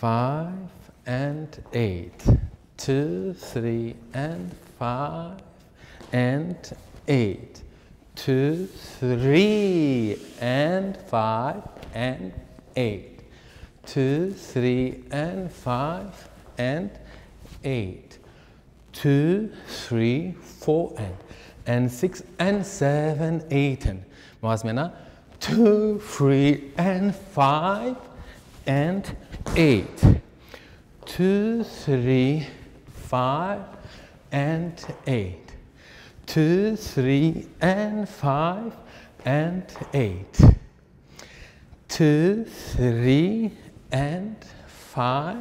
5 and 8. 2, 3 and 5 and 8. 2, 3 and 5 and 8. 2, 3 and 5 and 8. 2, 3, 4 and 6 and 7, 8 and mała zmiana. 2, 3 and 5 and 8. 2, 3, 5 and 8. 2, 3 and 5 and 8. 2, 3 and 5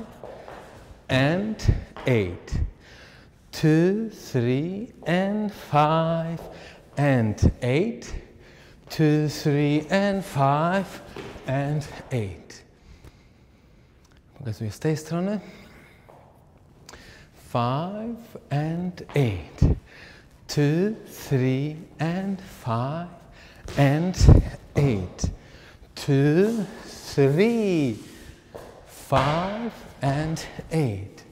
and 8. 2, 3 and 5 and 8. 2, 3 and 5 and 8. Pokazuję z tej strony. 5 and 8. 2, 3 and 5 and 8. 2, 3, 5 and 8.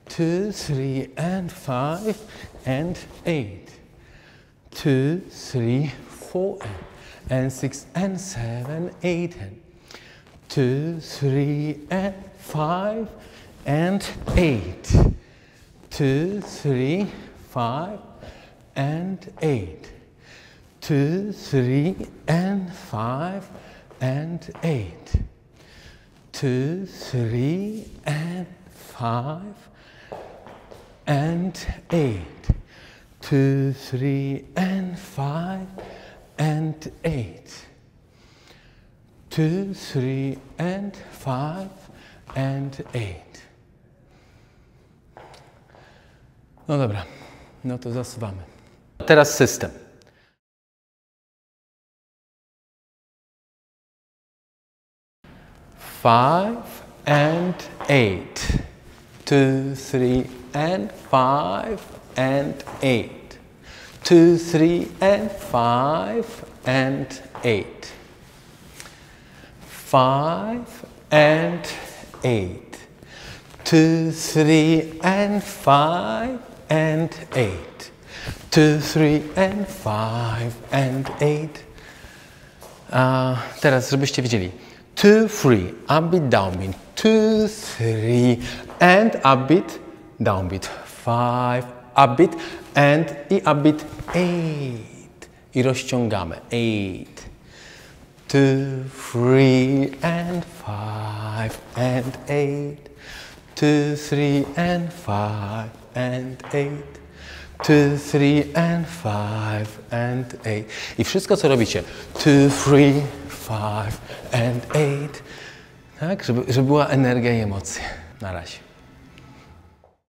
2, 3 and 5 and 8. 2, 3, 4 and 6 and 7, 8 and 2, 3 and 5 and 8. 2, 3, 5 and 8. 2, 3 and 5 and 8. 2, 3 and 5 and 8. 2, 3 and 5 and 8. 2, 3 and 5 and 8. No dobra, no to zasuwamy. Teraz system. Five and 8. 2, 3 and 5 and 8. 2, 3 and 5 and 8. 5 and 8. 2, 3 and 5 and 8. 2, 3 and 5 and 8. Teraz, żebyście wiedzieli. 2, 3, upbeat, downbeat. 2, 3 and upbeat, downbeat. 5, upbeat and i upbeat 8. I rozciągamy. 8. 2, 3 and 5 and 8. 2, 3 and 5 and 8. 2, 3 and 5 and 8. I wszystko co robicie. 2, 3, 5 and 8. Tak, żeby była energia i emocje. Na razie.